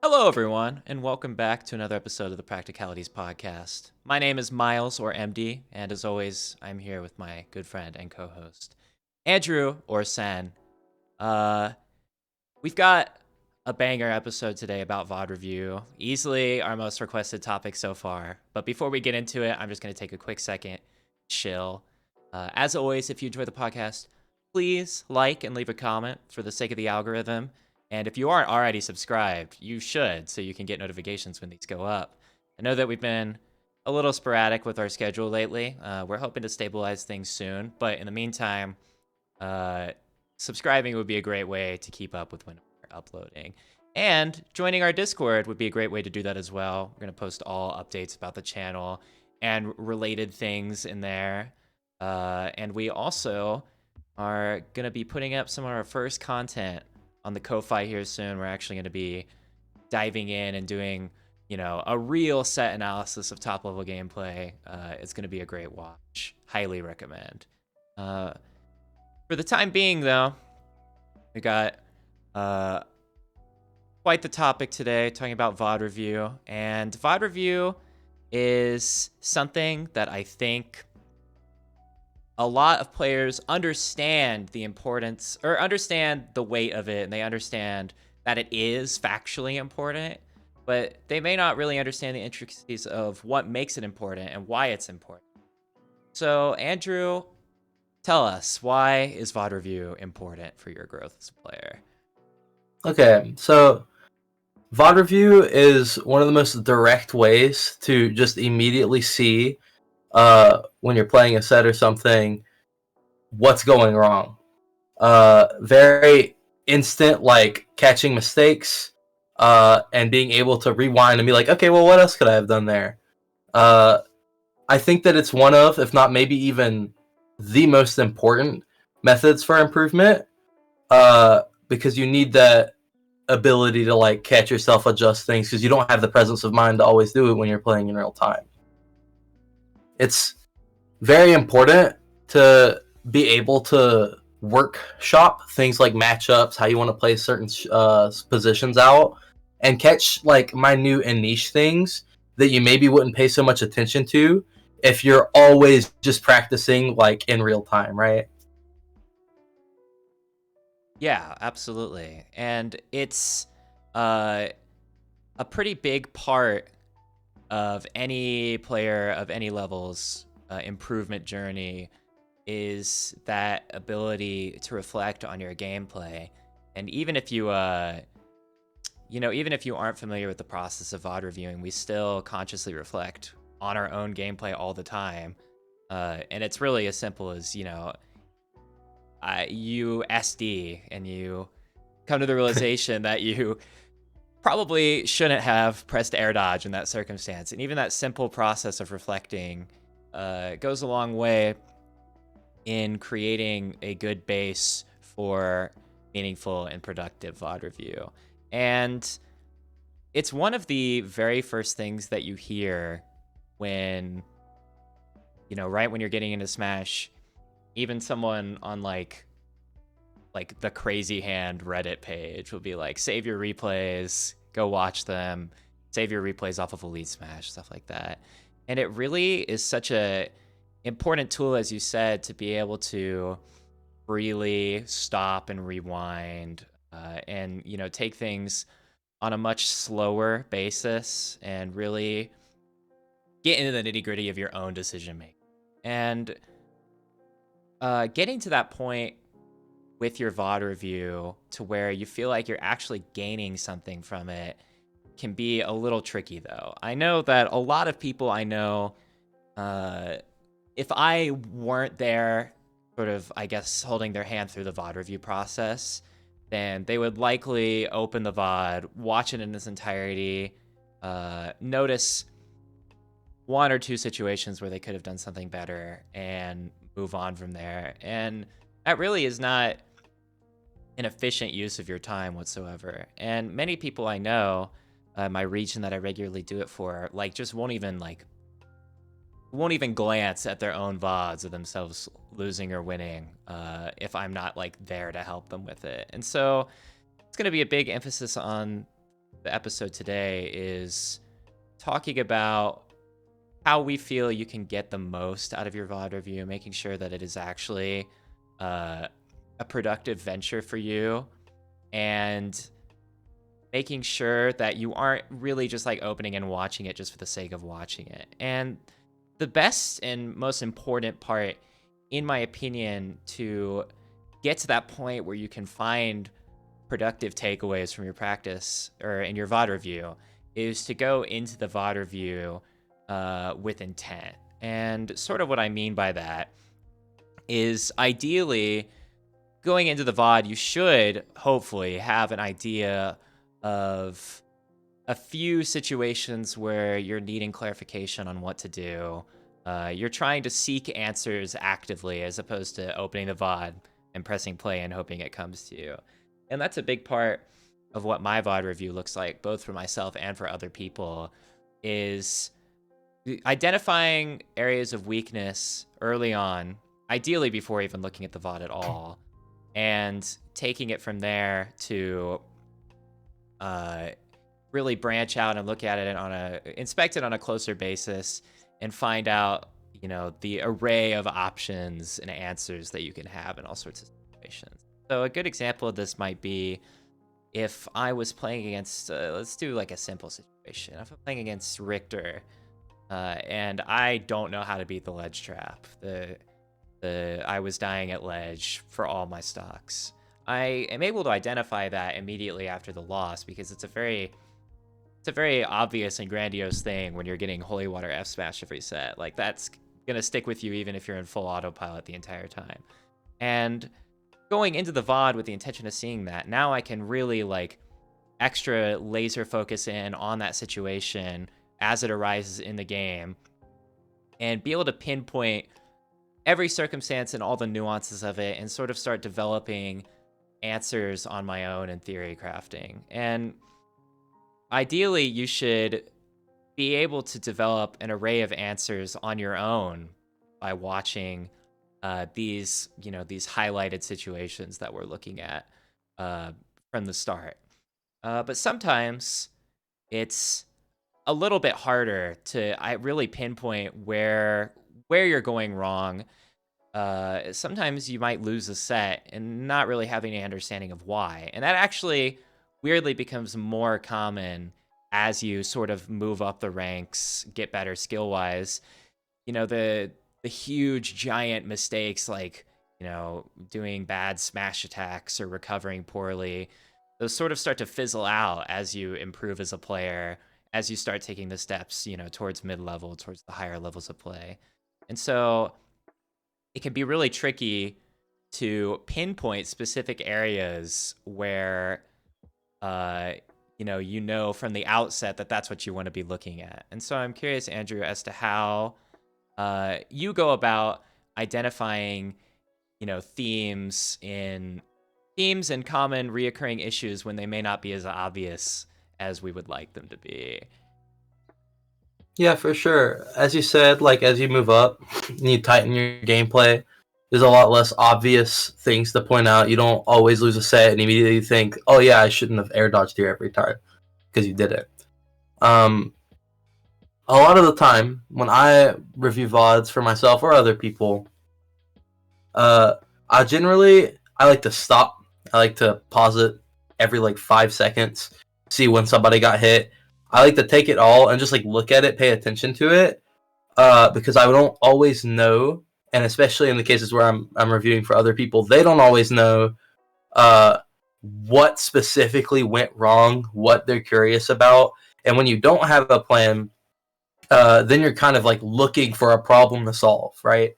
Hello, everyone, and welcome back to another episode of the Practicalities podcast. My name is Miles, or MD, and as always, I'm here with my good friend and co-host, Andrew, or Senn. Uh, we've got a banger episode today about VOD review, easily our most requested topic so far. But before we get into it, I'm just going to take a quick second, chill. As always, if you enjoy the podcast, please like and leave a comment for the sake of the algorithm. And if you aren't already subscribed, you should, so you can get notifications when these go up. I know that we've been a little sporadic with our schedule lately. We're hoping to stabilize things soon, but in the meantime, uh, subscribing would be a great way to keep up with when we're uploading. And joining our Discord would be a great way to do that as well. We're going to post all updates about the channel and related things in there. And we also are going to be putting up some of our first content on the Ko-Fi here soon. We're actually going to be diving in and doing, a real set analysis of top level gameplay. It's going to be a great watch. Highly recommend. For the time being, though, we got quite the topic today, talking about VOD review. And VOD review is something that I think a lot of players understand the importance or understand the weight of it, and they understand that it is factually important, but they may not really understand the intricacies of what makes it important and why it's important. So, Andrew, tell us, why is VOD review important for your growth as a player? Okay, so VOD review is one of the most direct ways to just immediately see when you're playing a set or something what's going wrong. Very instant, like catching mistakes and being able to rewind and be like, okay, well, what else could I have done there? I think that it's one of, if not maybe even the most important methods for improvement because you need that ability to like catch yourself, adjust things, because you don't have the presence of mind to always do it when you're playing in real time. It's very important to be able to workshop things like matchups, how you want to play certain positions out, and catch like minute and niche things that you maybe wouldn't pay so much attention to if you're always just practicing like in real time, right? Yeah, absolutely. And it's a pretty big part of any player of any level's improvement journey is that ability to reflect on your gameplay. And even if you, even if you aren't familiar with the process of VOD reviewing, we still consciously reflect on our own gameplay all the time. And it's really as simple as, you SD and you come to the realization that you probably shouldn't have pressed air dodge in that circumstance. And even that simple process of reflecting goes a long way in creating a good base for meaningful and productive VOD review. And it's one of the very first things that you hear when, right when you're getting into Smash, even someone on like the Crazy Hand Reddit page will be like, save your replays, go watch them, save your replays off of Elite Smash, stuff like that. And it really is such a important tool, as you said, to be able to freely stop and rewind and, take things on a much slower basis and really get into the nitty gritty of your own decision making. And getting to that point with your VOD review to where you feel like you're actually gaining something from it can be a little tricky, though. I know that a lot of people I know, if I weren't there, sort of, I guess, holding their hand through the VOD review process, then they would likely open the VOD, watch it in its entirety, notice one or two situations where they could have done something better, and move on from there. And that really is not an efficient use of your time whatsoever. And many people I know, my region that I regularly do it for, like, just won't even glance at their own VODs of themselves losing or winning if I'm not like there to help them with it. And so it's going to be a big emphasis on the episode today is talking about how we feel you can get the most out of your VOD review, making sure that it is actually a productive venture for you, and making sure that you aren't really just like opening and watching it just for the sake of watching it. And the best and most important part, in my opinion, to get to that point where you can find productive takeaways from your practice or in your VOD review is to go into the VOD review with intent. And sort of what I mean by that is ideally going into the VOD, you should hopefully have an idea of a few situations where you're needing clarification on what to do. You're trying to seek answers actively as opposed to opening the VOD and pressing play and hoping it comes to you. And that's a big part of what my VOD review looks like, both for myself and for other people, is identifying areas of weakness early on, ideally before even looking at the VOD at all, and taking it from there to really branch out and look at it inspect it on a closer basis and find out, the array of options and answers that you can have in all sorts of situations. So a good example of this might be if I was playing against, let's do like a simple situation. If I'm playing against Richter, and I don't know how to beat the ledge trap, I was dying at ledge for all my stocks. I am able to identify that immediately after the loss because it's a very obvious and grandiose thing when you're getting Holy Water F smash every set. Like, that's gonna stick with you even if you're in full autopilot the entire time. And going into the VOD with the intention of seeing that, now I can really like extra laser focus in on that situation as it arises in the game and be able to pinpoint every circumstance and all the nuances of it and sort of start developing answers on my own and theory crafting. And ideally, you should be able to develop an array of answers on your own by watching these highlighted situations that we're looking at from the start. But sometimes it's a little bit harder to really pinpoint where you're going wrong. Sometimes you might lose a set and not really having any understanding of why. And that actually weirdly becomes more common as you sort of move up the ranks, get better skill-wise. The huge giant mistakes like, doing bad smash attacks or recovering poorly, those sort of start to fizzle out as you improve as a player, as you start taking the steps, towards mid-level, towards the higher levels of play. And so it can be really tricky to pinpoint specific areas where, from the outset that that's what you want to be looking at. And so I'm curious, Andrew, as to how you go about identifying, themes and common reoccurring issues when they may not be as obvious as we would like them to be. Yeah, for sure. As you said, like as you move up and you tighten your gameplay, there's a lot less obvious things to point out. You don't always lose a set and immediately think, oh yeah, I shouldn't have air dodged here every time because you did it. A lot of the time when I review VODs for myself or other people, I like to stop. I like to pause it every like 5 seconds, see when somebody got hit. I like to take it all and just like look at it, pay attention to it, because I don't always know, and especially in the cases where I'm reviewing for other people, they don't always know what specifically went wrong, what they're curious about, and when you don't have a plan, then you're kind of like looking for a problem to solve, right?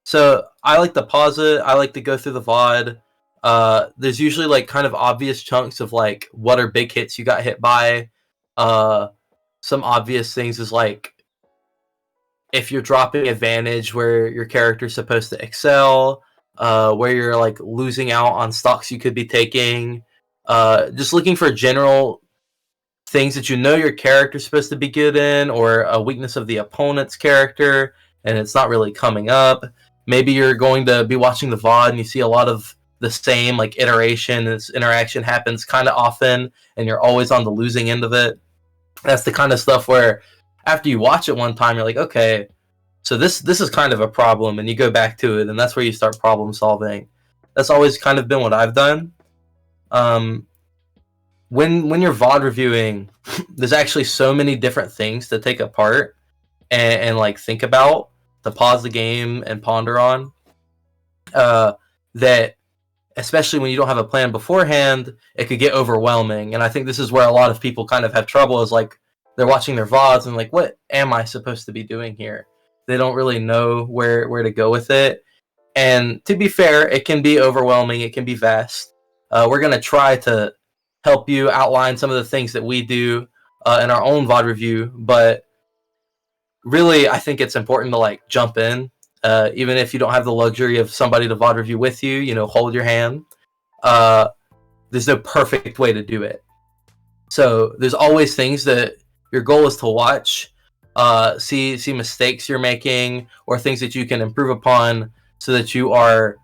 So I like to pause it. I like to go through the VOD. There's usually like kind of obvious chunks of like what are big hits you got hit by. Some obvious things is like if you're dropping advantage where your character's supposed to excel, where you're like losing out on stocks you could be taking. Just looking for general things that your character's supposed to be good in, or a weakness of the opponent's character and it's not really coming up. Maybe you're going to be watching the VOD and you see a lot of the same like iteration. This interaction happens kind of often, and you're always on the losing end of it. That's the kind of stuff where after you watch it one time, you're like, okay, so this is kind of a problem, and you go back to it, and that's where you start problem solving. That's always kind of been what I've done. When you're VOD reviewing, there's actually so many different things to take apart and like think about, to pause the game and ponder on. That especially when you don't have a plan beforehand, it could get overwhelming. And I think this is where a lot of people kind of have trouble, is like they're watching their VODs and like, what am I supposed to be doing here? They don't really know where to go with it. And to be fair, it can be overwhelming. It can be vast. We're going to try to help you outline some of the things that we do in our own VOD review. But really, I think it's important to like jump in. Even if you don't have the luxury of somebody to VOD review with you, you know, hold your hand. There's no perfect way to do it. So there's always things that your goal is to watch, see mistakes you're making, or things that you can improve upon, so that you are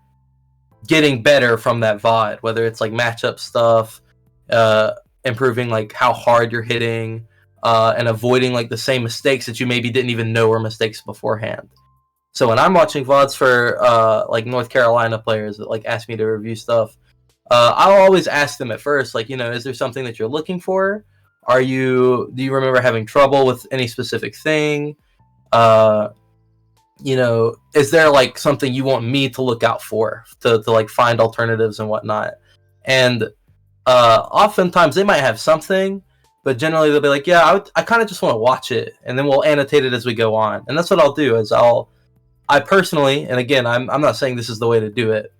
getting better from that VOD, whether it's like matchup stuff, improving like how hard you're hitting, and avoiding like the same mistakes that you maybe didn't even know were mistakes beforehand. So when I'm watching VODs for like North Carolina players that like ask me to review stuff, I'll always ask them at first, like, you know, is there something that you're looking for? Do you remember having trouble with any specific thing? You know, is there like something you want me to look out for to like find alternatives and whatnot? And oftentimes they might have something, but generally they'll be like, yeah, I kind of just want to watch it, and then we'll annotate it as we go on. And that's what I'll do, is I personally, and again, I'm not saying this is the way to do it.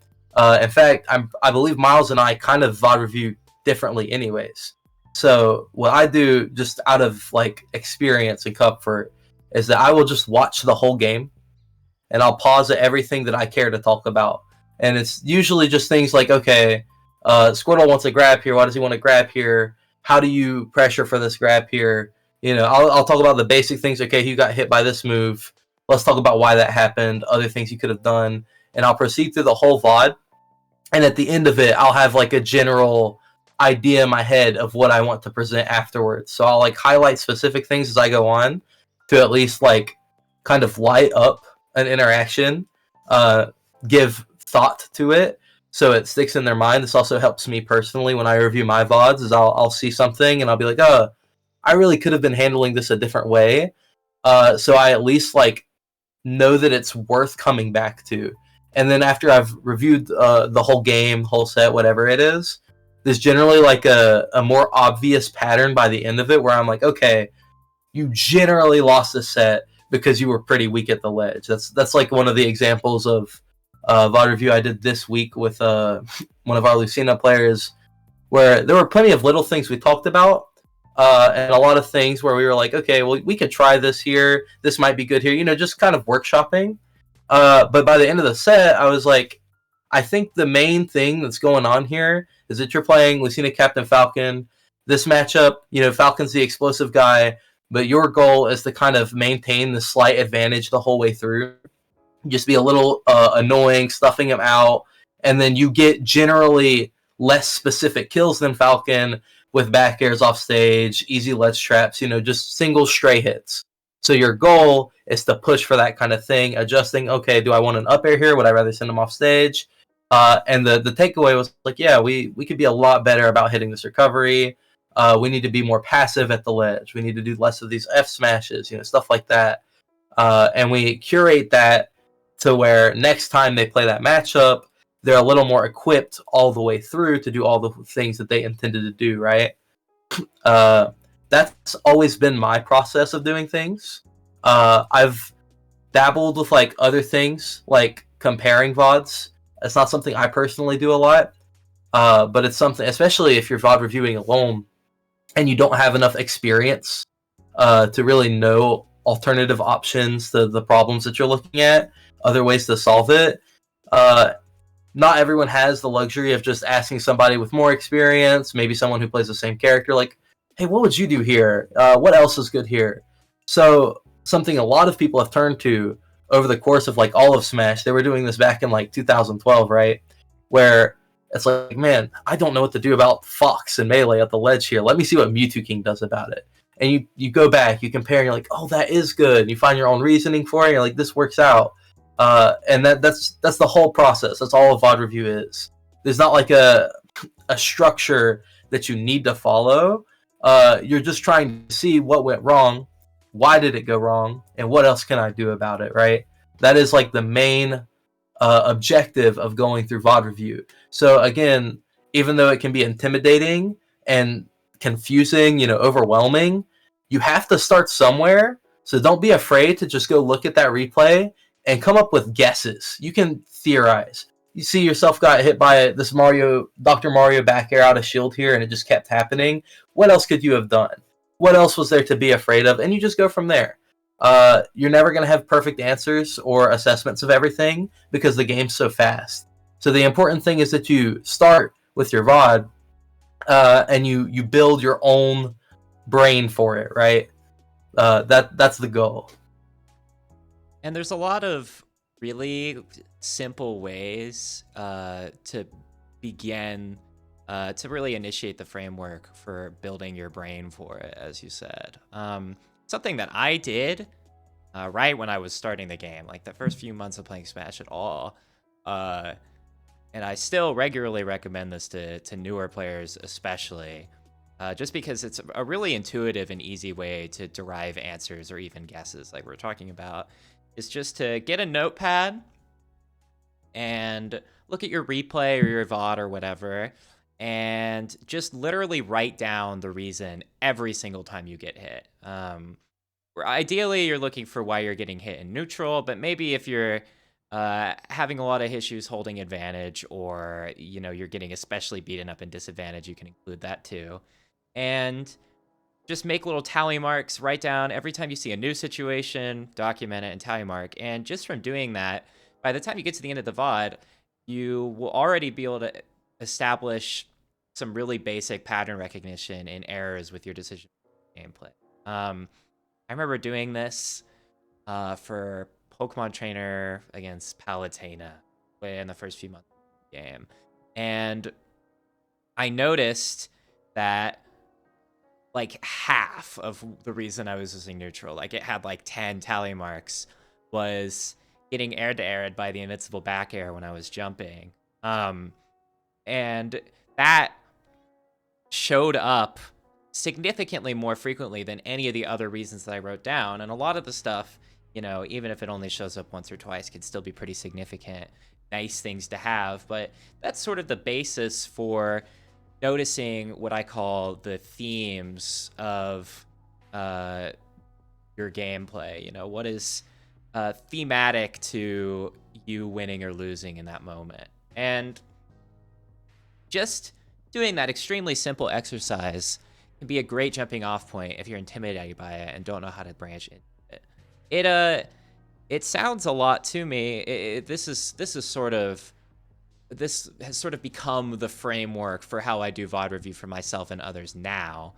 In fact, I believe Miles and I kind of VOD review differently anyways. So what I do, just out of like experience and comfort, is that I will just watch the whole game, and I'll pause at everything that I care to talk about. And it's usually just things like, okay, Squirtle wants a grab here. Why does he want to grab here? How do you pressure for this grab here? You know, I'll talk about the basic things. Okay, you got hit by this move. Let's talk about why that happened, other things you could have done. And I'll proceed through the whole VOD. And at the end of it, I'll have like a general idea in my head of what I want to present afterwards. So I'll like highlight specific things as I go on, to at least like kind of light up an interaction, give thought to it, so it sticks in their mind. This also helps me personally when I review my VODs, is I'll see something and I'll be like, oh, I really could have been handling this a different way. So I at least like know that it's worth coming back to. And then after I've reviewed the whole game, whole set, whatever it is, there's generally like a more obvious pattern by the end of it, where I'm like, okay, you generally lost the set because you were pretty weak at the ledge. That's like one of the examples of VOD review I did this week with one of our Lucina players, where there were plenty of little things we talked about, and a lot of things where we were like, okay, well, we could try this here. This might be good here. You know, just kind of workshopping. But by the end of the set, I was like, I think the main thing that's going on here is that you're playing Lucina Captain Falcon. This matchup, you know, Falcon's the explosive guy, but your goal is to kind of maintain the slight advantage the whole way through. Just be a little annoying, stuffing him out, and then you get generally less specific kills than Falcon, with back airs off stage, easy ledge traps, you know, just single stray hits. So your goal is to push for that kind of thing, adjusting, okay, do I want an up air here? Would I rather send him off stage? And the takeaway was like, yeah, we could be a lot better about hitting this recovery. We need to be more passive at the ledge. We need to do less of these F smashes, you know, stuff like that. And we curate that to where next time they play that matchup, they're a little more equipped all the way through to do all the things that they intended to do, right? That's always been my process of doing things. I've dabbled with like other things, like comparing VODs. It's not something I personally do a lot, but it's something, especially if you're VOD reviewing alone and you don't have enough experience to really know alternative options to the problems that you're looking at, other ways to solve it. Not everyone has the luxury of just asking somebody with more experience, maybe someone who plays the same character, like, hey, what would you do here? What else is good here? So something a lot of people have turned to over the course of like all of Smash, they were doing this back in like 2012, right? Where It's like, man, I don't know what to do about Fox and Melee at the ledge here. Let me see what Mewtwo King does about it. And you go back, you compare, and you're like, oh, that is good. And you find your own reasoning for it. And you're like, this works out. And that's the whole process. That's all a VOD review is. There's not like a structure that you need to follow. You're just trying to see what went wrong, why did it go wrong, and what else can I do about it, right? That is like the main objective of going through VOD review. So again, even though it can be intimidating and confusing, overwhelming, you have to start somewhere. So don't be afraid to just go look at that replay and come up with guesses. You can theorize. You see yourself got hit by this Dr. Mario back air out of shield here, and it just kept happening. What else could you have done? What else was there to be afraid of? And you just go from there. You're never going to have perfect answers or assessments of everything because the game's so fast. So the important thing is that you start with your VOD and you build your own brain for it, right? That's the goal. And there's a lot of really simple ways to begin to really initiate the framework for building your brain for it, as you said. Something that I did right when I was starting the game, like the first few months of playing Smash at all, and I still regularly recommend this to newer players especially, just because it's a really intuitive and easy way to derive answers or even guesses like we're talking about, is just to get a notepad and look at your replay or your VOD or whatever, and just literally write down the reason every single time you get hit. Ideally, you're looking for why you're getting hit in neutral, but maybe if you're having a lot of issues holding advantage, or you're getting especially beaten up in disadvantage, you can include that too. And just make little tally marks, write down every time you see a new situation, document it and tally mark. And just from doing that, by the time you get to the end of the VOD, you will already be able to establish some really basic pattern recognition in errors with your decision gameplay. I remember doing this for Pokemon Trainer against Palutena in the first few months of the game. And I noticed that like half of the reason I was using neutral, like it had like 10 tally marks, was getting air to aired by the invincible back air when I was jumping. And that showed up significantly more frequently than any of the other reasons that I wrote down. And a lot of the stuff, even if it only shows up once or twice, could still be pretty significant, nice things to have. But that's sort of the basis for noticing what I call the themes of your gameplay. What is thematic to you winning or losing in that moment. And just doing that extremely simple exercise can be a great jumping off point if you're intimidated by it and don't know how to branch into it. It sounds a lot to me. This has sort of become the framework for how I do VOD review for myself and others now,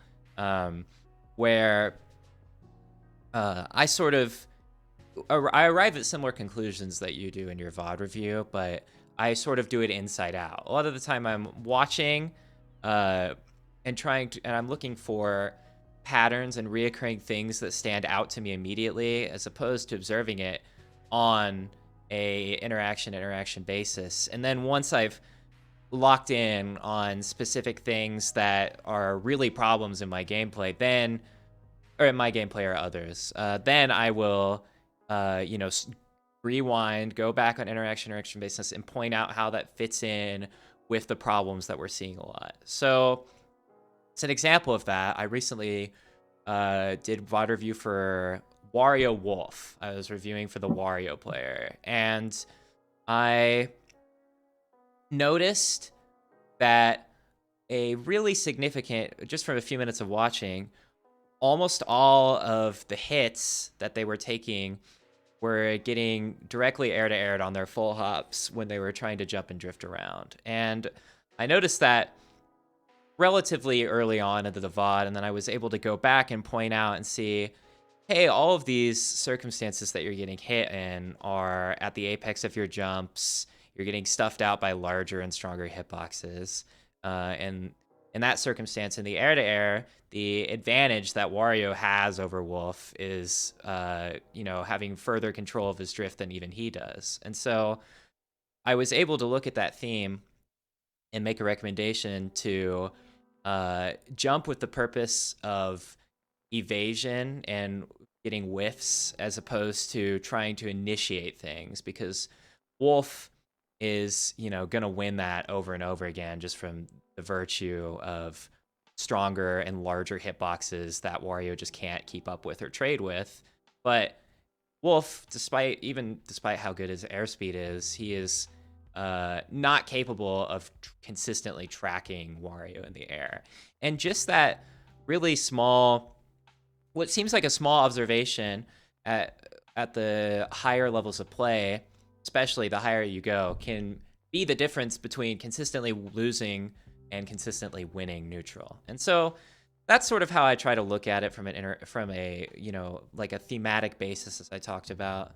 where I arrive at similar conclusions that you do in your VOD review, but I sort of do it inside out. A lot of the time I'm watching and I'm looking for patterns and reoccurring things that stand out to me immediately, as opposed to observing it on a interaction basis. And then once I've locked in on specific things that are really problems in my gameplay, or in my gameplay or others, then I will, rewind, go back on interaction basis, and point out how that fits in with the problems that we're seeing a lot. So it's an example of that. I recently did VOD review for Wario Wolf. I was reviewing for the Wario player, and I noticed that a really significant, just from a few minutes of watching, almost all of the hits that they were taking were getting directly air to aired on their full hops when they were trying to jump and drift around. And I noticed that relatively early on into the VOD, and then I was able to go back and point out and see, hey, all of these circumstances that you're getting hit in are at the apex of your jumps you're getting stuffed out by larger and stronger hitboxes. And in that circumstance, in the air-to-air, the advantage that Wario has over Wolf is, having further control of his drift than even he does. And so I was able to look at that theme and make a recommendation to jump with the purpose of evasion and getting whiffs as opposed to trying to initiate things, because Wolf is, going to win that over and over again just from the virtue of stronger and larger hitboxes that Wario just can't keep up with or trade with. But Wolf, despite how good his airspeed is, he is not capable of consistently tracking Wario in the air. And just that really small, what seems like a small observation at the higher levels of play, especially the higher you go, can be the difference between consistently losing and consistently winning neutral. And so that's sort of how I try to look at it from a like a thematic basis, as I talked about.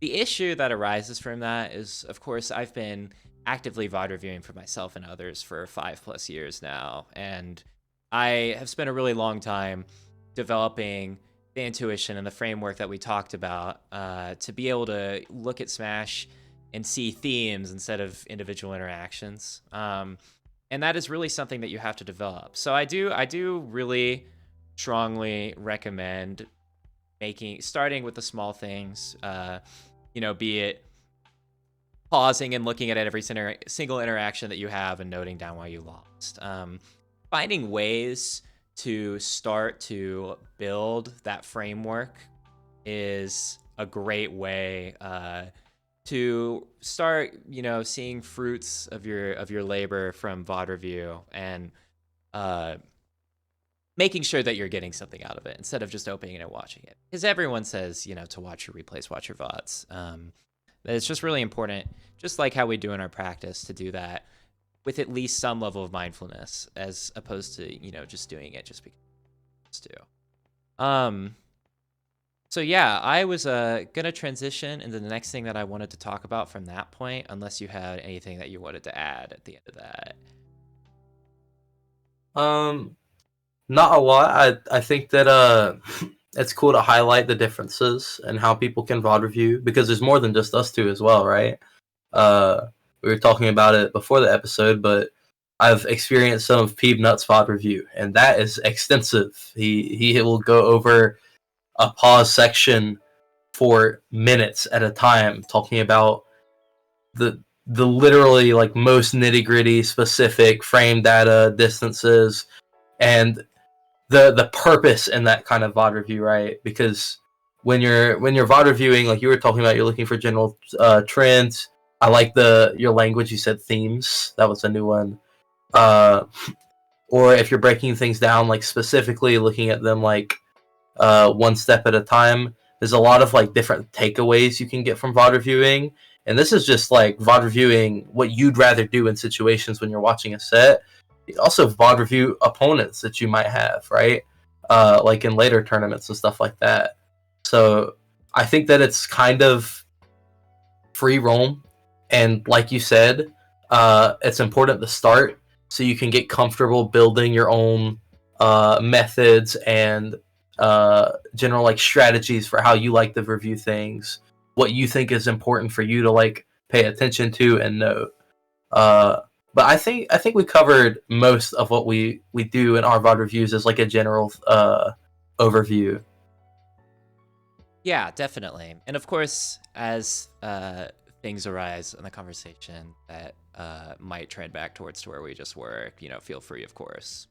The issue that arises from that is, of course, I've been actively VOD reviewing for myself and others for 5+ years now, and I have spent a really long time developing the intuition and the framework that we talked about to be able to look at Smash and see themes instead of individual interactions. And that is really something that you have to develop. So I do really strongly recommend starting with the small things, be it pausing and looking at every single interaction that you have and noting down why you lost. Finding ways to start to build that framework is a great way to start, seeing fruits of your labor from VOD review, and making sure that you're getting something out of it instead of just opening it and watching it. Because everyone says, to watch your replays, watch your VODs. It's just really important, just like how we do in our practice, to do that with at least some level of mindfulness, as opposed to, just doing it just because to. So yeah, I was gonna transition into the next thing that I wanted to talk about from that point, unless you had anything that you wanted to add at the end of that. Not a lot. I think that it's cool to highlight the differences and how people can VOD review, because there's more than just us two as well, right? We were talking about it before the episode, but I've experienced some of Peeb Nut's VOD review, and that is extensive. He will go over a pause section for minutes at a time, talking about the literally like most nitty gritty specific frame data, distances, and the purpose in that kind of VOD review, right? Because when you're VOD reviewing, like you were talking about, you're looking for general trends. I like your language. You said themes. That was a new one. Or if you're breaking things down, like specifically looking at them like one step at a time. There's a lot of like different takeaways you can get from VOD reviewing, and this is just like VOD reviewing what you'd rather do in situations when you're watching a set. Also, VOD review opponents that you might have, right? Like in later tournaments and stuff like that. So I think that it's kind of free roam, and like you said, it's important to start so you can get comfortable building your own methods and general like strategies for how you like to review things, what you think is important for you to like pay attention to and note. But I think we covered most of what we do in our VOD reviews as like a general overview. Yeah, definitely. And of course, as things arise in the conversation that might trend back towards to where we just were, feel free, of course.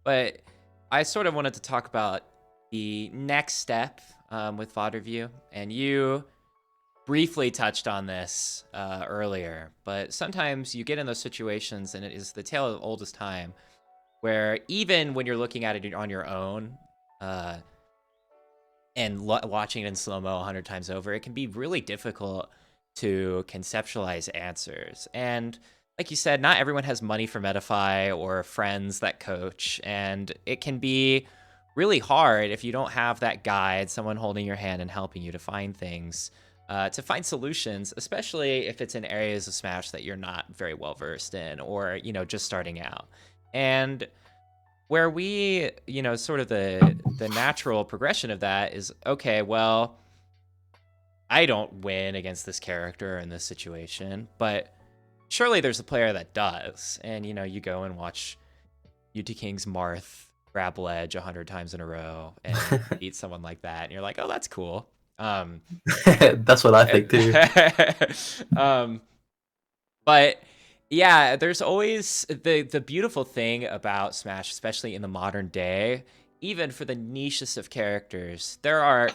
But I sort of wanted to talk about the next step with VOD review, and you briefly touched on this earlier, but sometimes you get in those situations, and it is the tale of the oldest time, where even when you're looking at it on your own and watching it in slow-mo 100 times over, it can be really difficult to conceptualize answers. And like you said, not everyone has money for Medify or friends that coach, and it can be really hard if you don't have that guide, someone holding your hand and helping you to find things, to find solutions, especially if it's in areas of Smash that you're not very well versed in, or just starting out. And where we, sort of the natural progression of that is, okay, well, I don't win against this character in this situation, but surely there's a player that does. And you go and watch UT King's Marth grab ledge 100 times in a row and beat someone like that, and you're like, oh, that's cool. That's what I think too. But yeah, there's always the beautiful thing about Smash, especially in the modern day, even for the nichest of characters, there are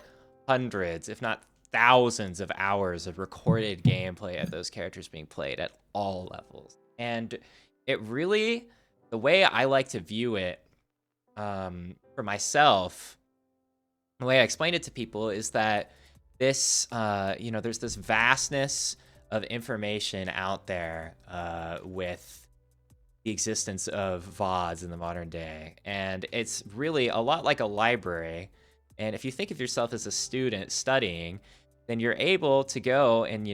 hundreds, if not thousands of hours of recorded gameplay of those characters being played at all levels. And it really, the way I like to view it, for myself, the way I explain it to people is that this, there's this vastness of information out there with the existence of VODs in the modern day. And it's really a lot like a library. And if you think of yourself as a student studying, then you're able to go and,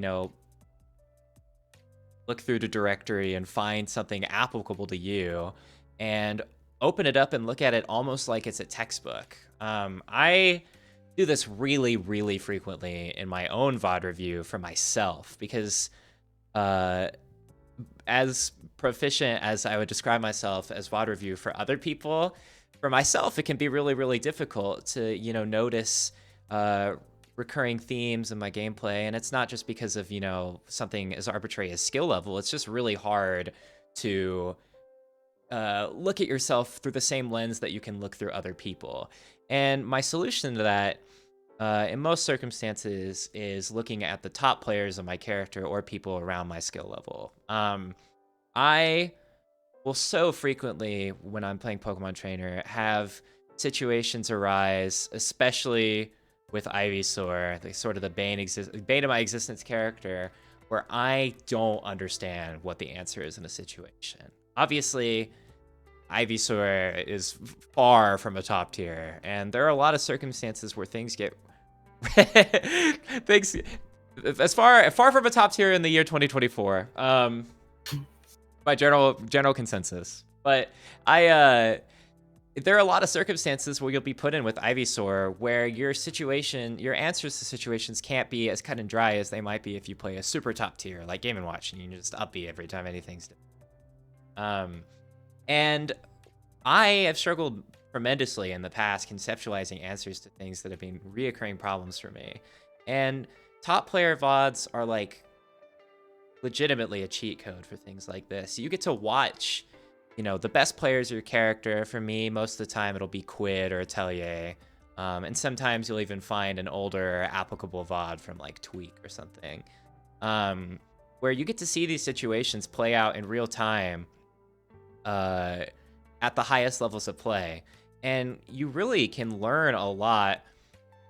look through the directory and find something applicable to you and open it up and look at it almost like it's a textbook. I do this really, really frequently in my own VOD review for myself because as proficient as I would describe myself as VOD review for other people, for myself, it can be really, really difficult to, notice recurring themes in my gameplay. And it's not just because of, something as arbitrary as skill level. It's just really hard to look at yourself through the same lens that you can look through other people. And my solution to that, in most circumstances, is looking at the top players of my character or people around my skill level. I will so frequently, when I'm playing Pokemon Trainer, have situations arise, especially with Ivysaur, the sort of the bane of my existence character, where I don't understand what the answer is in a situation. Obviously, Ivysaur is far from a top tier, and there are a lot of circumstances where things get things as far from a top tier in the year 2024. By general consensus. But there are a lot of circumstances where you'll be put in with Ivysaur where your answers to situations can't be as cut and dry as they might be if you play a super top tier like Game & Watch and you just uppy every time anything's done. And I have struggled tremendously in the past conceptualizing answers to things that have been reoccurring problems for me. And top player VODs are like legitimately a cheat code for things like this. You get to watch, the best players of your character. For me, most of the time it'll be Quid or Atelier. And sometimes you'll even find an older applicable VOD from like Tweak or something. Where you get to see these situations play out in real time at the highest levels of play. And you really can learn a lot,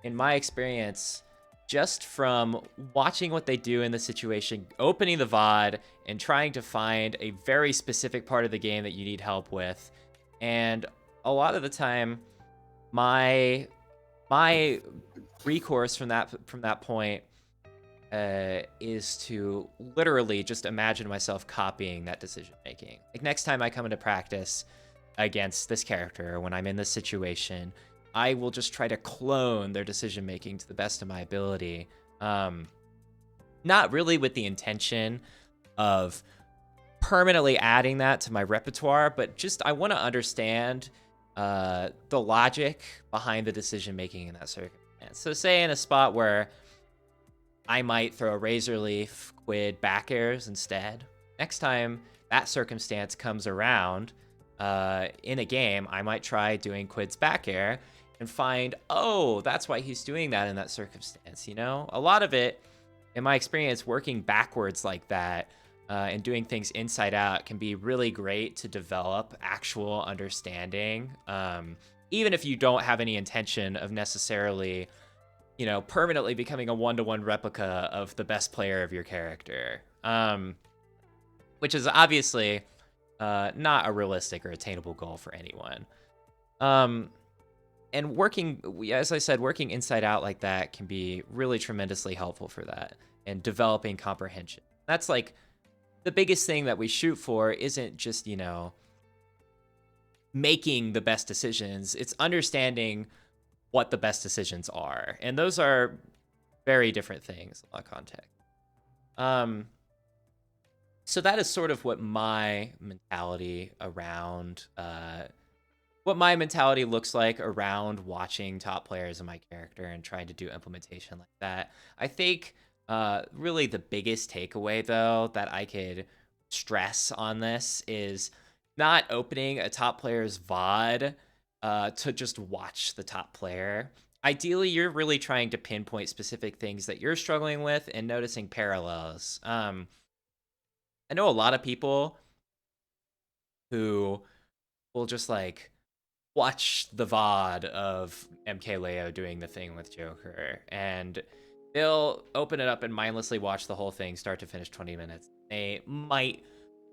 in my experience, just from watching what they do in the situation, opening the VOD, and trying to find a very specific part of the game that you need help with. And a lot of the time, my recourse from that point is to literally just imagine myself copying that decision making. Like next time I come into practice against this character, when I'm in this situation, I will just try to clone their decision making to the best of my ability. Not really with the intention of permanently adding that to my repertoire, but just I want to understand the logic behind the decision making in that circumstance. So say in a spot where I might throw a Razor Leaf, Quid, back airs instead. Next time that circumstance comes around in a game, I might try doing Quid's back air and find, oh, that's why he's doing that in that circumstance. A lot of it, in my experience, working backwards like that and doing things inside out can be really great to develop actual understanding, even if you don't have any intention of necessarily, permanently becoming a one-to-one replica of the best player of your character, which is obviously not a realistic or attainable goal for anyone. and working, as I said, working inside out like that can be really tremendously helpful for that and developing comprehension. That's like the biggest thing that we shoot for isn't just, making the best decisions. It's understanding what the best decisions are. And those are very different things in a lot of context. So that is sort of what my mentality looks like around watching top players in my character and trying to do implementation like that. I think really the biggest takeaway, though, that I could stress on this is not opening a top player's VOD to just watch the top player. Ideally, you're really trying to pinpoint specific things that you're struggling with and noticing parallels. I know a lot of people who will just like watch the VOD of MKLeo doing the thing with Joker, and they'll open it up and mindlessly watch the whole thing, start to finish, 20 minutes. They might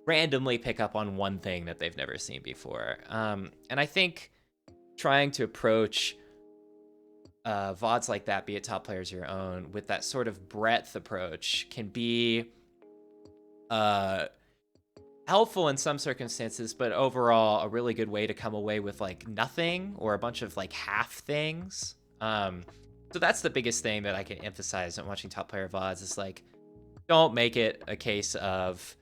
randomly pick up on one thing that they've never seen before. And I think trying to approach VODs like that, be it top players or your own, with that sort of breadth approach can be helpful in some circumstances, but overall a really good way to come away with like nothing or a bunch of like half things. So that's the biggest thing that I can emphasize when watching top player VODs is like, don't make it a case of,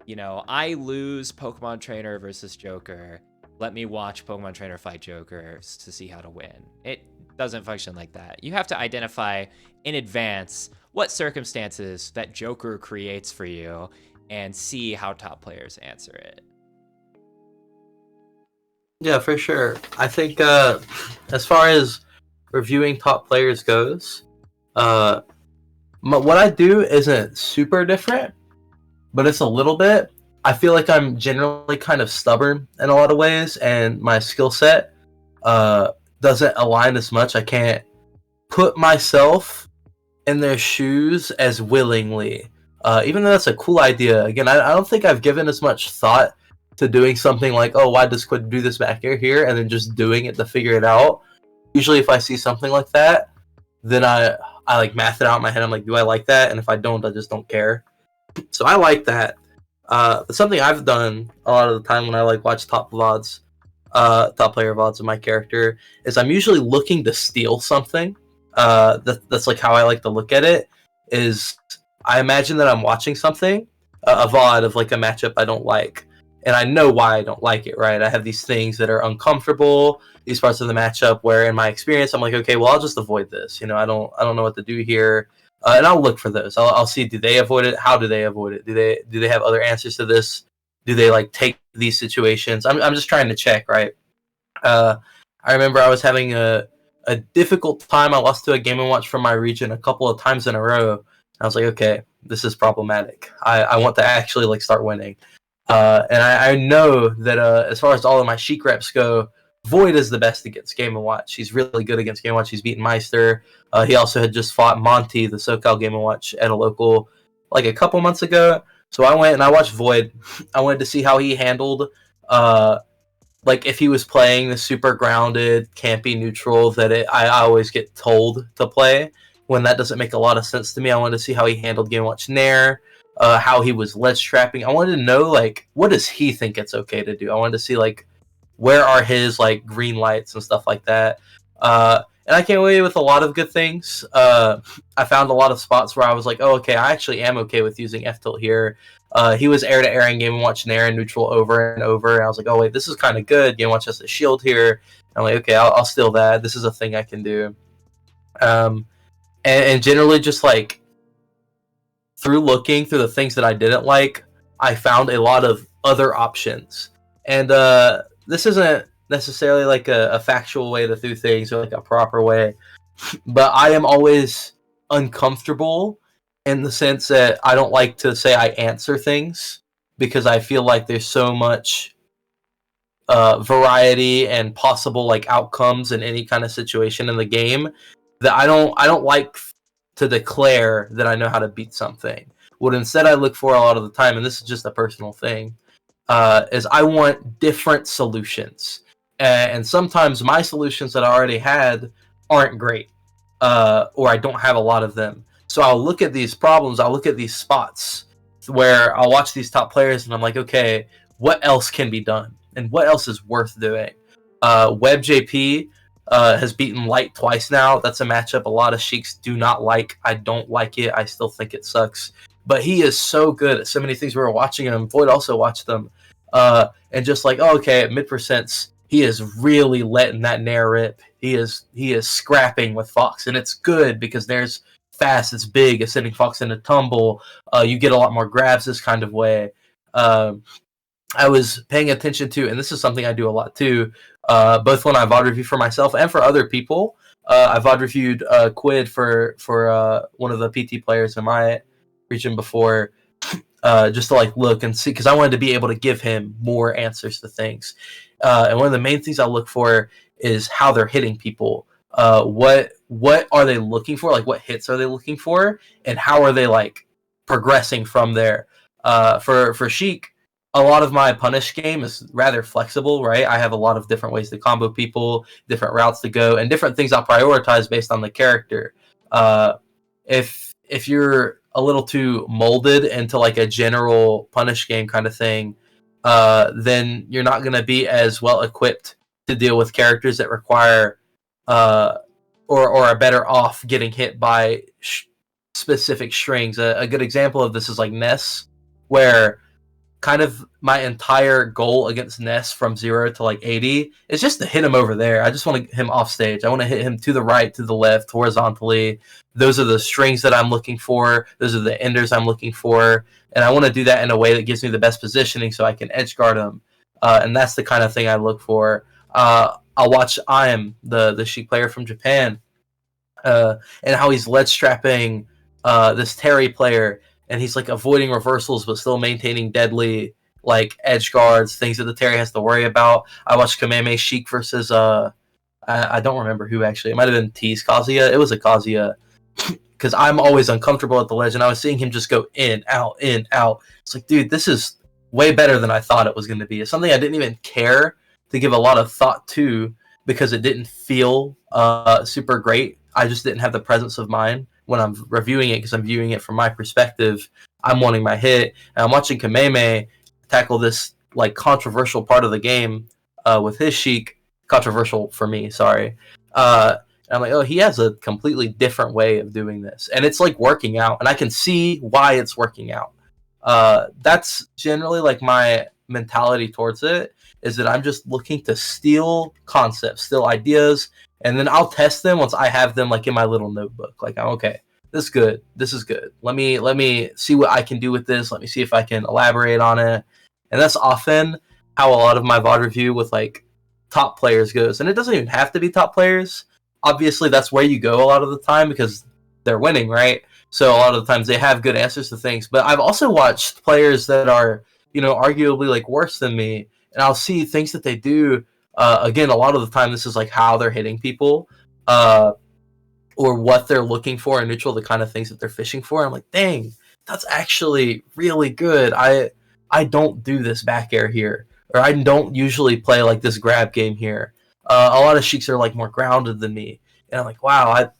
I lose Pokemon Trainer versus Joker. Let me watch Pokemon Trainer fight Joker to see how to win. It doesn't function like that. You have to identify in advance what circumstances that Joker creates for you and see how top players answer it. Yeah, for sure. I think as far as reviewing top players goes, what I do isn't super different, but it's a little bit. I feel like I'm generally kind of stubborn in a lot of ways, and my skill set doesn't align as much. I can't put myself in their shoes as willingly. Even though that's a cool idea, again, I don't think I've given as much thought to doing something like, oh, why does Quid do this back here, and then just doing it to figure it out. Usually if I see something like that, then I like math it out in my head. I'm like, do I like that? And if I don't, I just don't care. So I like that. But something I've done a lot of the time when I like watch top VODs, top player VODs of my character, is I'm usually looking to steal something. That's like how I like to look at it. Is I imagine that I'm watching something, a VOD of like a matchup I don't like, and I know why I don't like it. Right? I have these things that are uncomfortable, these parts of the matchup where, in my experience, I'm like, okay, well, I'll just avoid this. I don't know what to do here. And I'll look for those. I'll see, do they avoid it? How do they avoid it? Do they have other answers to this? Do they like take these situations? I'm just trying to check, right? I remember I was having a difficult time. I lost to a Game & Watch from my region a couple of times in a row. I was like, okay, this is problematic. I want to actually like start winning. And I know that as far as all of my Sheik reps go, Void is the best against Game & Watch. He's really good against Game & Watch. He's beaten Meister. He also had just fought Monty, the SoCal Game & Watch, at a local like a couple months ago. So I went and I watched Void. I wanted to see how he handled like if he was playing the super grounded, campy neutral that I always get told to play. When that doesn't make a lot of sense to me, I wanted to see how he handled Game & Watch Nair, how he was ledge trapping. I wanted to know like what does he think it's okay to do. I wanted to see like where are his like green lights and stuff like that. And I came away with a lot of good things. I found a lot of spots where I was like, oh, okay, I actually am okay with using F-Tilt here. He was air to air in Game & Watch Nair and neutral over and over. And I was like, oh, wait, this is kind of good. Game & Watch has a shield here. And I'm like, okay, I'll steal that. This is a thing I can do. And generally just like through looking through the things that I didn't like, I found a lot of other options. And this isn't necessarily like a factual way to do things or like a proper way, but I am always uncomfortable in the sense that I don't like to say I answer things because I feel like there's so much variety and possible like outcomes in any kind of situation in the game that I don't like to declare that I know how to beat something. What instead I look for a lot of the time, and this is just a personal thing, is I want different solutions. and sometimes my solutions that I already had aren't great, or I don't have a lot of them. So I'll look at these problems, I'll look at these spots where I'll watch these top players, and I'm like, okay, what else can be done, and what else is worth doing? WebJP has beaten Light twice now. That's a matchup a lot of Sheiks do not like. I don't like it. I still think it sucks. But he is so good at so many things. We were watching him. Void also watched them. And just like, oh, okay, at mid percents, he is really letting that Nair rip. He is scrapping with Fox, and it's good because Nair's fast, it's big, it's sending Fox in a tumble. You get a lot more grabs this kind of way. I was paying attention to, and this is something I do a lot too, both when I VOD review for myself and for other people. I VOD reviewed Quid for one of the PT players in my region before, just to like look and see, because I wanted to be able to give him more answers to things. And one of the main things I look for is how they're hitting people. What are they looking for? Like, what hits are they looking for, and how are they like progressing from there? For Sheik, a lot of my punish game is rather flexible, right? I have a lot of different ways to combo people, different routes to go, and different things I'll prioritize based on the character. If you're a little too molded into like a general punish game kind of thing, then you're not going to be as well equipped to deal with characters that require or are better off getting hit by specific strings. A good example of this is like Ness, where kind of my entire goal against Ness from 0 to like 80 is just to hit him over there. I just want to get him off stage. I want to hit him to the right, to the left, horizontally. Those are the strings that I'm looking for. Those are the enders I'm looking for. And I want to do that in a way that gives me the best positioning so I can edge guard him. And that's the kind of thing I look for. I'll watch I'm the Sheik player from Japan, and how he's lead strapping this Terry player, and he's like avoiding reversals but still maintaining deadly like edge guards, things that the Terry has to worry about. I watched Kameme Sheik versus I don't remember who actually. It might have been T's Kazuya. It was a Kazuya, because I'm always uncomfortable at the ledge, and I was seeing him just go in, out, in, out. It's like, dude, this is way better than I thought it was going to be. It's something I didn't even care to give a lot of thought to because it didn't feel super great. I just didn't have the presence of mind when I'm reviewing it because I'm viewing it from my perspective. I'm wanting my hit, and I'm watching Kameme tackle this like controversial part of the game with his Sheik. Controversial for me, sorry. And I'm like, oh, he has a completely different way of doing this, and it's like working out, and I can see why it's working out. That's generally like my mentality towards it, is that I'm just looking to steal concepts, steal ideas, and then I'll test them once I have them like in my little notebook. Like, I'm okay. This is good. This is good. Let me see what I can do with this. Let me see if I can elaborate on it. And that's often how a lot of my VOD review with like top players goes. And it doesn't even have to be top players. Obviously, that's where you go a lot of the time because they're winning, right? So a lot of the times they have good answers to things. But I've also watched players that are, arguably like worse than me, and I'll see things that they do. Again, a lot of the time, this is like how they're hitting people, or what they're looking for in neutral, the kind of things that they're fishing for. I'm like, dang, that's actually really good. I don't do this back air here, or I don't usually play like this grab game here. A lot of Sheiks are like more grounded than me, and I'm like, wow,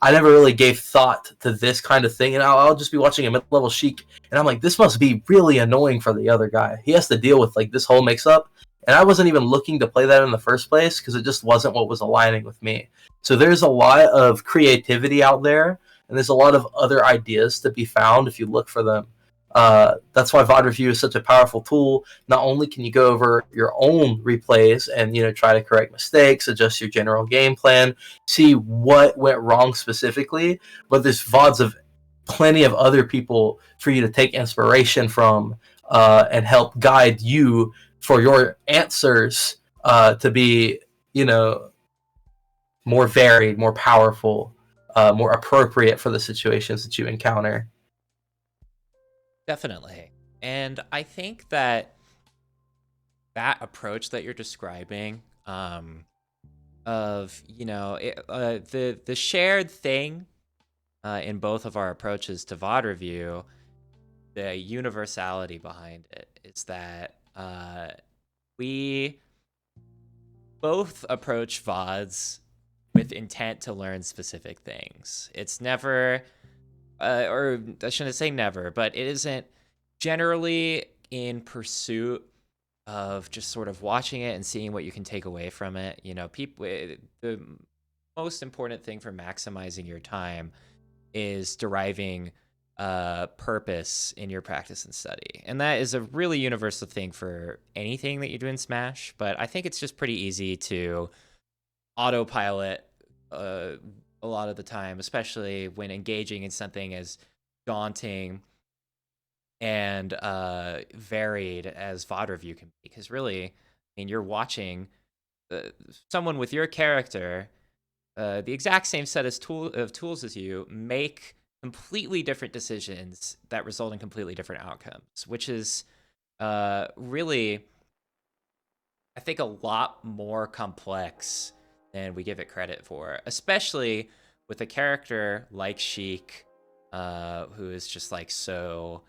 I never really gave thought to this kind of thing, and I'll just be watching a mid-level Sheik, and I'm like, this must be really annoying for the other guy. He has to deal with like this whole mix-up, and I wasn't even looking to play that in the first place because it just wasn't what was aligning with me. So there's a lot of creativity out there, and there's a lot of other ideas to be found if you look for them. That's why VOD review is such a powerful tool. Not only can you go over your own replays and try to correct mistakes, adjust your general game plan, see what went wrong specifically, but there's VODs of plenty of other people for you to take inspiration from, and help guide you for your answers to be more varied, more powerful, more appropriate for the situations that you encounter. Definitely. And I think that approach that you're describing, of the shared thing in both of our approaches to VOD review, the universality behind it is that we both approach VODs with intent to learn specific things. It's never, or I shouldn't say never, but it isn't generally in pursuit of just sort of watching it and seeing what you can take away from it. You know, the most important thing for maximizing your time is deriving purpose in your practice and study. And that is a really universal thing for anything that you do in Smash, but I think it's just pretty easy to autopilot a lot of the time, especially when engaging in something as daunting and varied as VOD review can be. Because really, I mean, you're watching someone with your character, the exact same set of tools as you, make completely different decisions that result in completely different outcomes, which is really, I think, a lot more complex than we give it credit for, especially with a character like Sheik, who is just like so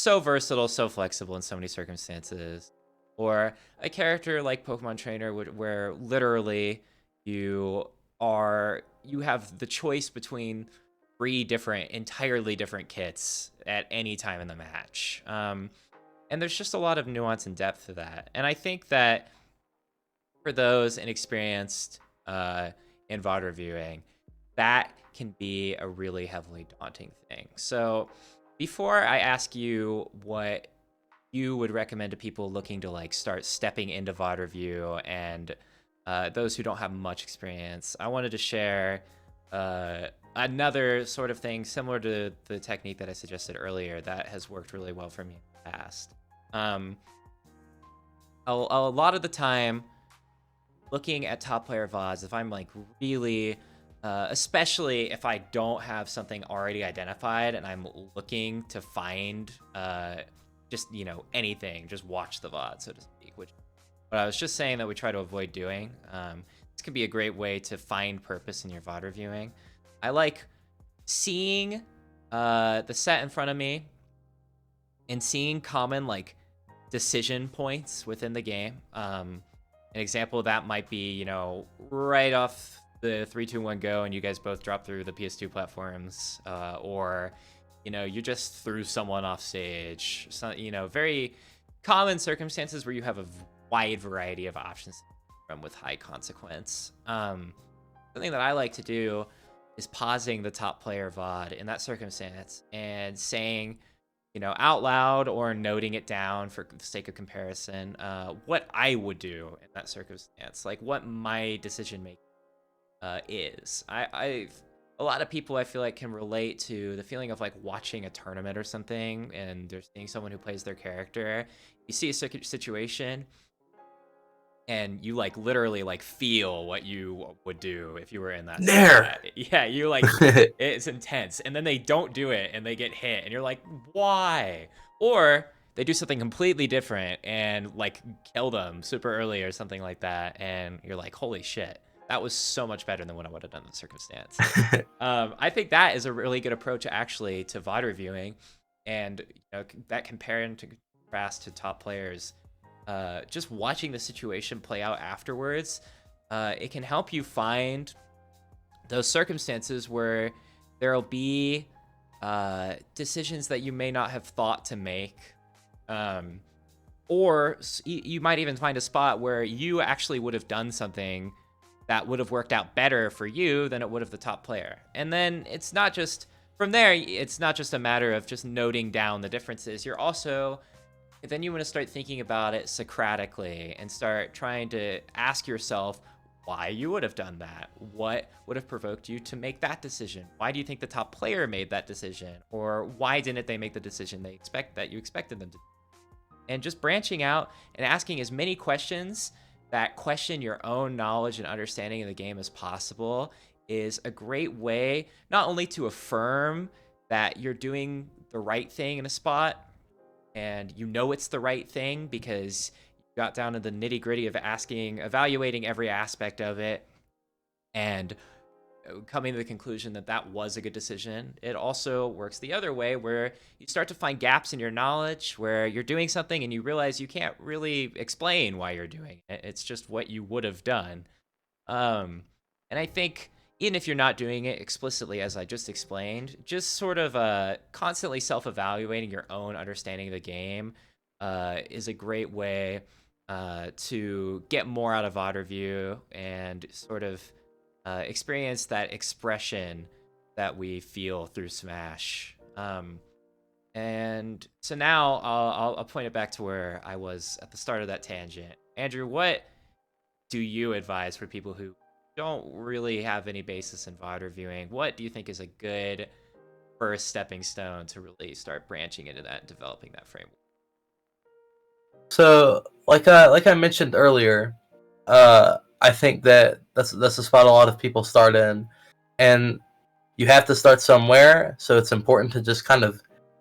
versatile, so flexible in so many circumstances, or a character like Pokemon Trainer, where literally you have the choice between 3 entirely different kits at any time in the match. And there's just a lot of nuance and depth to that. And I think that for those inexperienced in VOD reviewing, that can be a really heavily daunting thing. So before I ask you what you would recommend to people looking to like start stepping into VOD review and those who don't have much experience, I wanted to share another sort of thing similar to the technique that I suggested earlier that has worked really well for me in the past. A lot of the time, looking at top player VODs, if I'm like really, especially if I don't have something already identified and I'm looking to find just, you know, anything, just watch the VOD, so to speak, which what I was just saying that we try to avoid doing. This can be a great way to find purpose in your VOD reviewing. I like seeing the set in front of me and seeing common like decision points within the game. An example of that might be, you know, right off the 3, 2, 1 go and you guys both drop through the PS2 platforms, or, you know, you just threw someone off stage. So, you know, very common circumstances where you have a wide variety of options from with high consequence. Something that I like to do is pausing the top player VOD in that circumstance and saying, you know, out loud or noting it down for the sake of comparison, what I would do in that circumstance, like what my decision making is. A lot of people I feel like can relate to the feeling of like watching a tournament or something, and they're seeing someone who plays their character. You see a situation, and you like literally like feel what you would do if you were in that There. spot. Yeah, you like it's intense, and then they don't do it and they get hit and you're like, why? Or they do something completely different and like kill them super early or something like that, and you're like, holy shit, that was so much better than what I would have done in the circumstance. I think that is a really good approach actually to VOD reviewing, and you know, that compare and contrast to top players. Just watching the situation play out afterwards, it can help you find those circumstances where there'll be decisions that you may not have thought to make, or you might even find a spot where you actually would have done something that would have worked out better for you than it would have the top player. And then it's not just from there, it's not just a matter of just noting down the differences. You're also then you want to start thinking about it Socratically and start trying to ask yourself why you would have done that. What would have provoked you to make that decision? Why do you think the top player made that decision? Or why didn't they make the decision you expected them to? And just branching out and asking as many questions that question your own knowledge and understanding of the game as possible is a great way not only to affirm that you're doing the right thing in a spot, and you know it's the right thing because you got down to the nitty gritty of evaluating every aspect of it, and coming to the conclusion that that was a good decision. It also works the other way, where you start to find gaps in your knowledge, where you're doing something and you realize you can't really explain why you're doing it. It's just what you would have done. And I think even if you're not doing it explicitly, as I just explained, just sort of constantly self-evaluating your own understanding of the game is a great way to get more out of VOD review and sort of experience that expression that we feel through Smash. And so now I'll point it back to where I was at the start of that tangent. Andrew, what do you advise for people who don't really have any basis in VOD reviewing? What do you think is a good first stepping stone to really start branching into that and developing that framework? So, like I mentioned earlier, I think that that's the spot a lot of people start in, and you have to start somewhere. So it's important to just kind of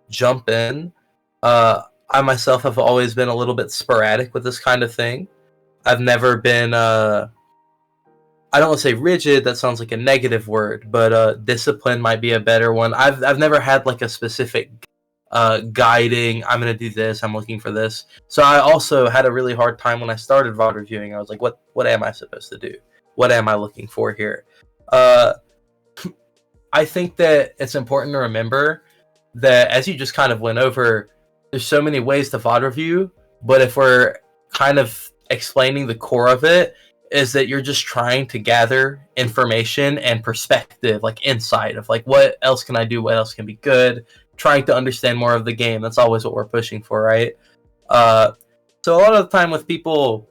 jump in. I myself have always been a little bit sporadic with this kind of thing. I've never been I don't want to say rigid. That sounds like a negative word, but discipline might be a better one. I've never had like a specific guiding. I'm gonna do this. I'm looking for this. So I also had a really hard time when I started VOD reviewing. I was like, what am I supposed to do? What am I looking for here? I think that it's important to remember that, as you just kind of went over, there's so many ways to VOD review, but if we're kind of explaining the core of it, is that you're just trying to gather information and perspective, like insight of like, what else can I do? What else can be good? Trying to understand more of the game. That's always what we're pushing for, right? So a lot of the time with people,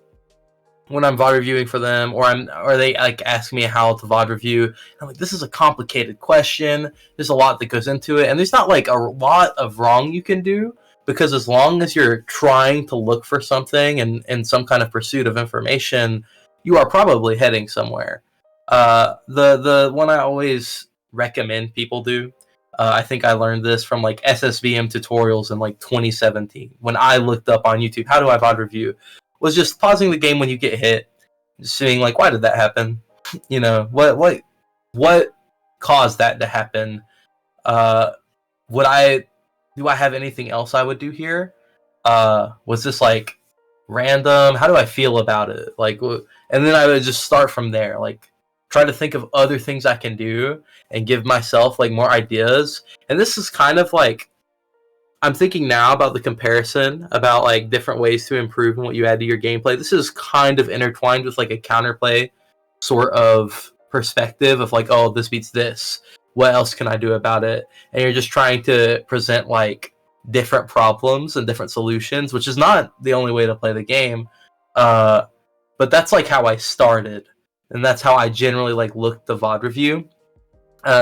when I'm VOD reviewing for them, or they like ask me how to VOD review, I'm like, this is a complicated question. There's a lot that goes into it, and there's not like a lot of wrong you can do, because as long as you're trying to look for something and in some kind of pursuit of information, you are probably heading somewhere. The one I always recommend people do, I think I learned this from like SSVM tutorials in like 2017 when I looked up on YouTube, how do I VOD review? Was just pausing the game when you get hit, just seeing like, why did that happen? You know, what caused that to happen? Would I do I have anything else I would do here? Was this like random? How do I feel about it? Like, and then I would just start from there. Like, try to think of other things I can do and give myself like more ideas. And this is kind of like, I'm thinking now about the comparison about like different ways to improve and what you add to your gameplay. This is kind of intertwined with like a counterplay sort of perspective of like, oh, this beats this. What else can I do about it? And you're just trying to present like different problems and different solutions, which is not the only way to play the game. But that's like how I started, and that's how I generally like look the VOD review.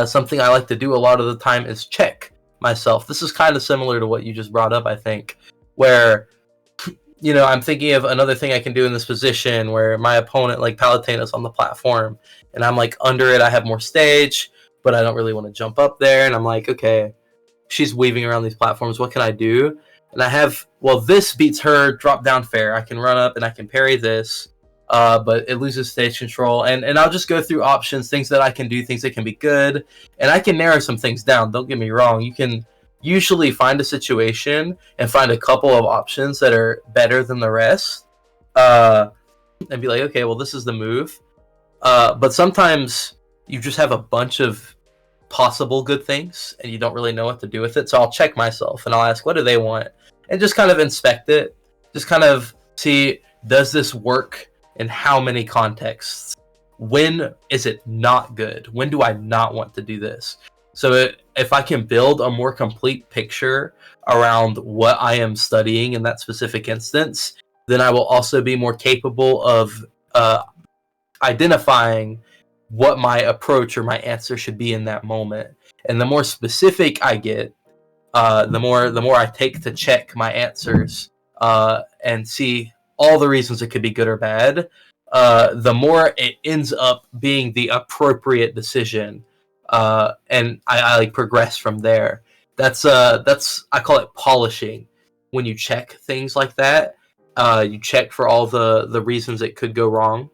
Something I like to do a lot of the time is check myself. This is kind of similar to what you just brought up, I think, where you know, I'm thinking of another thing I can do in this position where my opponent, like Palutena, is on the platform, and I'm like under it. I have more stage, but I don't really want to jump up there. And I'm like, okay, she's weaving around these platforms. What can I do? And I have, well, this beats her drop down fair. I can run up and I can parry this, but it loses stage control. And I'll just go through options, things that I can do, things that can be good, and I can narrow some things down. Don't get me wrong. You can usually find a situation and find a couple of options that are better than the rest, and be like, okay, well, this is the move. But sometimes you just have a bunch of possible good things and you don't really know what to do with it. So I'll check myself and I'll ask, what do they want? And just kind of inspect it. Just kind of see, does this work in how many contexts? When is it not good? When do I not want to do this? So if I can build a more complete picture around what I am studying in that specific instance, then I will also be more capable of identifying what my approach or my answer should be in that moment. And the more specific I get, the more I take to check my answers and see all the reasons it could be good or bad, the more it ends up being the appropriate decision, and I like progress from there. That's I call it polishing. When you check things like that, you check for all the reasons it could go wrong.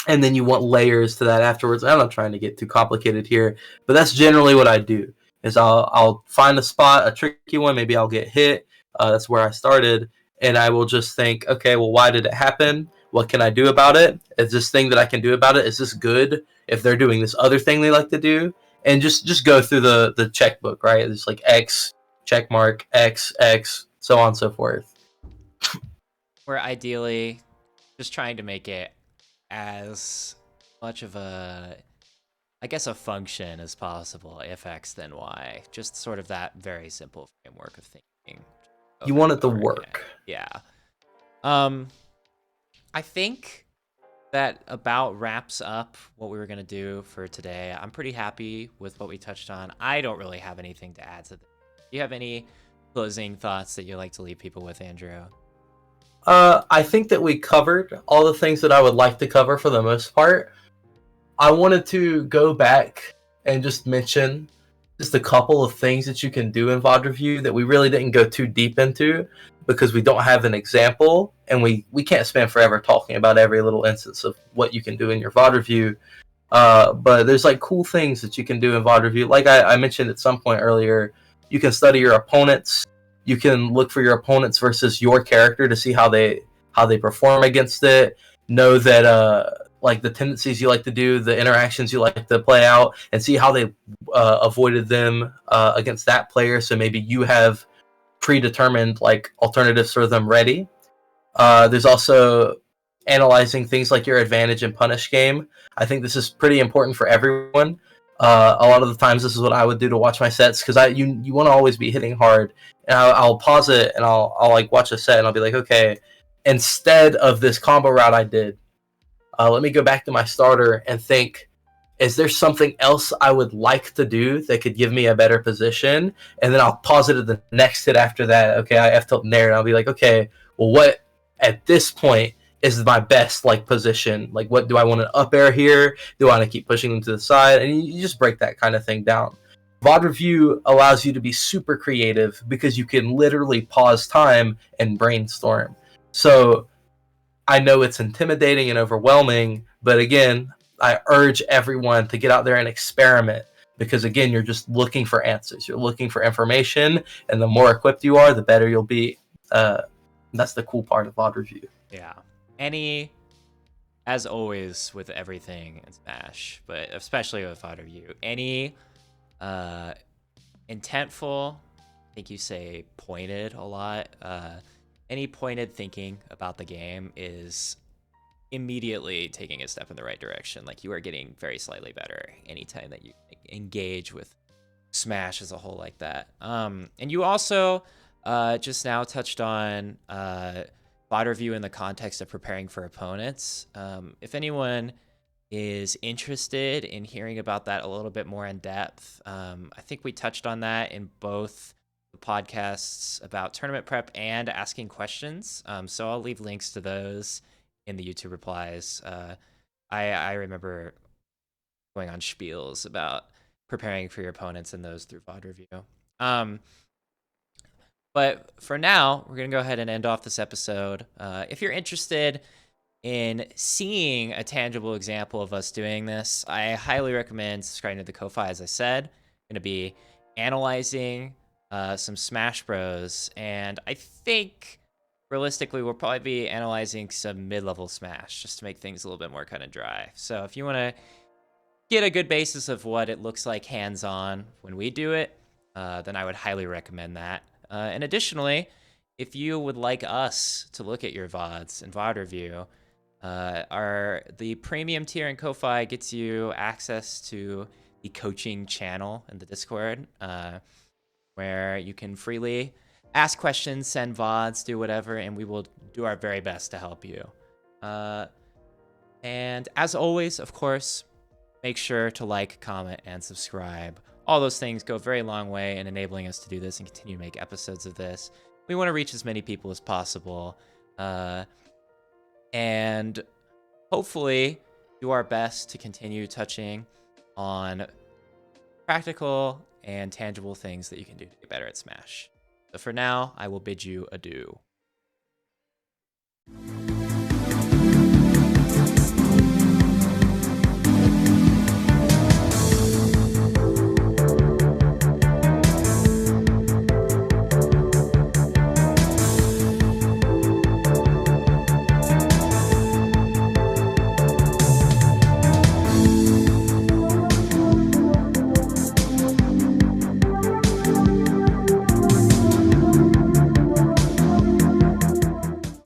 and then you want layers to that afterwards. I'm not trying to get too complicated here, but that's generally what I do. Is I'll find a spot, a tricky one. Maybe I'll get hit. That's where I started, and I will just think, okay, well, why did it happen? What can I do about it? Is this thing that I can do about it? Is this good? If they're doing this other thing they like to do, and just go through the checkbook, right? It's like X, check mark, X, X, so on and so forth. We're ideally just trying to make it as much of a, I guess, a function as possible. If X, then Y. Just sort of that very simple framework of thinking. You want it to work. Yeah. I think that about wraps up what we were going to do for today. I'm pretty happy with what we touched on. I don't really have anything to add to this. Do you have any closing thoughts that you'd like to leave people with, Andrew? I think that we covered all the things that I would like to cover for the most part. I wanted to go back and just mention just a couple of things that you can do in VOD review that we really didn't go too deep into because we don't have an example, and we can't spend forever talking about every little instance of what you can do in your VOD review. But there's like cool things that you can do in VOD review. Like I mentioned at some point earlier, you can study your opponents. You can look for your opponents versus your character to see how they perform against it. Know that like the tendencies you like to do, the interactions you like to play out, and see how they avoided them against that player. So maybe you have predetermined like alternatives for them ready. There's also analyzing things like your advantage and punish game. I think this is pretty important for everyone. A lot of the times, this is what I would do to watch my sets because you want to always be hitting hard. And I'll pause it and I'll like watch a set and I'll be like, okay, instead of this combo route I did, let me go back to my starter and think, is there something else I would like to do that could give me a better position? And then I'll pause it at the next hit after that. Okay, I F tilt there, and I'll be like, okay, well, what at this point is my best like position? Like, what do I want to up air here? Do I want to keep pushing them to the side? And you just break that kind of thing down. VOD review allows you to be super creative because you can literally pause time and brainstorm. So I know it's intimidating and overwhelming, but again, I urge everyone to get out there and experiment because again, you're just looking for answers. You're looking for information, and the more equipped you are, the better you'll be. That's the cool part of VOD review. Yeah. As always with everything in Smash, but especially with VOD review, any intentful, I think you say pointed a lot, any pointed thinking about the game is immediately taking a step in the right direction. Like, you are getting very slightly better anytime that you engage with Smash as a whole like that. And you also just now touched on VOD review in the context of preparing for opponents. If anyone is interested in hearing about that a little bit more in depth, I think we touched on that in both the podcasts about tournament prep and asking questions. So I'll leave links to those in the YouTube replies. I remember going on spiels about preparing for your opponents and those through VOD review. But for now, we're going to go ahead and end off this episode. If you're interested in seeing a tangible example of us doing this, I highly recommend subscribing to the Ko-Fi. As I said, I'm going to be analyzing some Smash Bros. And I think realistically, we'll probably be analyzing some mid-level Smash just to make things a little bit more kind of dry. So if you want to get a good basis of what it looks like hands-on when we do it, then I would highly recommend that. And additionally, if you would like us to look at your VODs and VOD review, the premium tier in Ko-Fi gets you access to the coaching channel in the Discord, where you can freely ask questions, send VODs, do whatever, and we will do our very best to help you. And as always, of course, make sure to like, comment, and subscribe. All those things go a very long way in enabling us to do this and continue to make episodes of this. We want to reach as many people as possible. And hopefully do our best to continue touching on practical and tangible things that you can do to get better at Smash. So for now, I will bid you adieu.